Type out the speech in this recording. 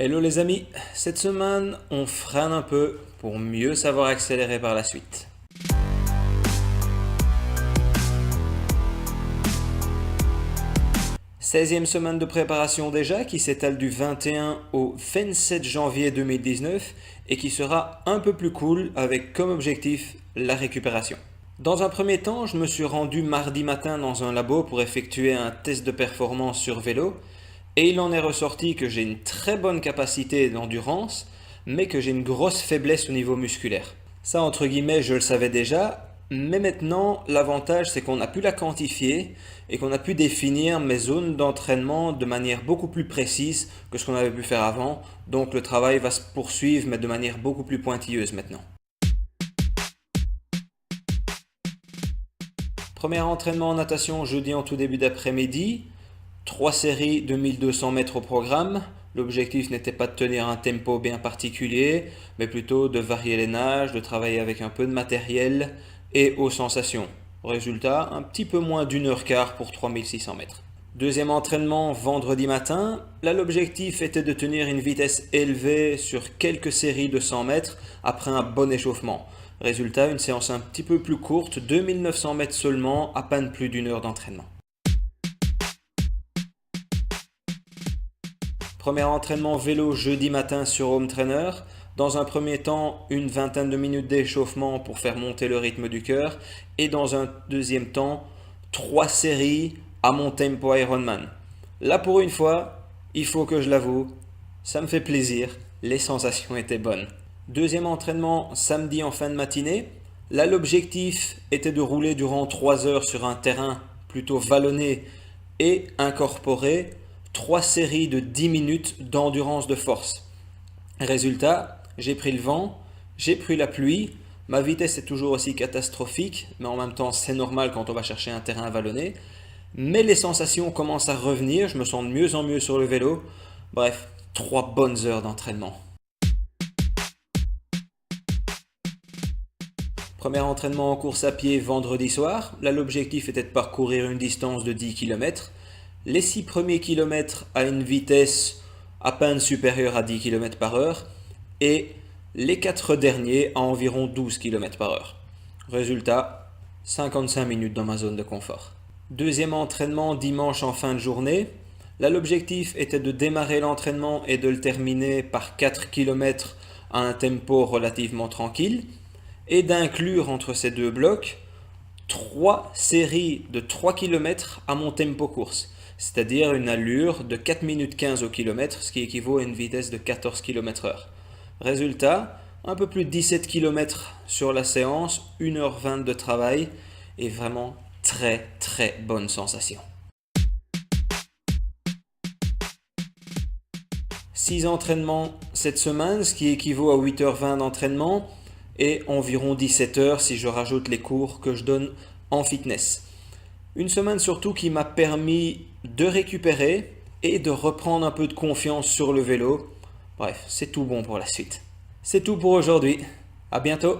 Hello les amis, cette semaine on freine un peu pour mieux savoir accélérer par la suite. 16e semaine de préparation déjà qui s'étale du 21 au 27 janvier 2019 et qui sera un peu plus cool avec comme objectif la récupération. Dans un premier temps, je me suis rendu mardi matin dans un labo pour effectuer un test de performance sur vélo et il en est ressorti que j'ai une très bonne capacité d'endurance mais que j'ai une grosse faiblesse au niveau musculaire. Ça entre guillemets je le savais déjà, mais maintenant l'avantage c'est qu'on a pu la quantifier et qu'on a pu définir mes zones d'entraînement de manière beaucoup plus précise que ce qu'on avait pu faire avant, donc le travail va se poursuivre mais de manière beaucoup plus pointilleuse maintenant. Premier entraînement en natation jeudi en tout début d'après-midi. 3 séries de 1200 mètres au programme. L'objectif n'était pas de tenir un tempo bien particulier, mais plutôt de varier les nages, de travailler avec un peu de matériel et aux sensations. Résultat, un petit peu moins d'1h15 pour 3600 mètres. Deuxième entraînement vendredi matin. Là, l'objectif était de tenir une vitesse élevée sur quelques séries de 100 mètres après un bon échauffement. Résultat, une séance un petit peu plus courte, 2900 mètres seulement, à peine plus d'1 heure d'entraînement. Premier entraînement vélo jeudi matin sur Home Trainer. Dans un premier temps, une vingtaine de minutes d'échauffement pour faire monter le rythme du cœur. Et dans un deuxième temps, 3 séries à mon tempo Ironman. Là pour une fois, il faut que je l'avoue, ça me fait plaisir, les sensations étaient bonnes. Deuxième entraînement samedi en fin de matinée. Là l'objectif était de rouler durant 3 heures sur un terrain plutôt vallonné et incorporer 3 séries de 10 minutes d'endurance de force. Résultat, j'ai pris le vent, j'ai pris la pluie, ma vitesse est toujours aussi catastrophique, mais en même temps c'est normal quand on va chercher un terrain vallonné. Mais les sensations commencent à revenir, je me sens de mieux en mieux sur le vélo. Bref, 3 bonnes heures d'entraînement. Premier entraînement en course à pied vendredi soir. Là, l'objectif était de parcourir une distance de 10 km. Les 6 premiers kilomètres à une vitesse à peine supérieure à 10 km par heure et les 4 derniers à environ 12 km par heure. Résultat, 55 minutes dans ma zone de confort. Deuxième entraînement dimanche en fin de journée. Là, l'objectif était de démarrer l'entraînement et de le terminer par 4 km à un tempo relativement tranquille et d'inclure entre ces deux blocs 3 séries de 3 km à mon tempo course, c'est-à-dire une allure de 4 minutes 15 au kilomètre, ce qui équivaut à une vitesse de 14 km/h. Résultat, un peu plus de 17 km sur la séance, 1h20 de travail et vraiment très bonne sensation. 6 entraînements cette semaine, ce qui équivaut à 8h20 d'entraînement et environ 17 heures si je rajoute les cours que je donne en fitness. Une semaine surtout qui m'a permis de récupérer et de reprendre un peu de confiance sur le vélo. Bref, c'est tout bon pour la suite. C'est tout pour aujourd'hui. À bientôt.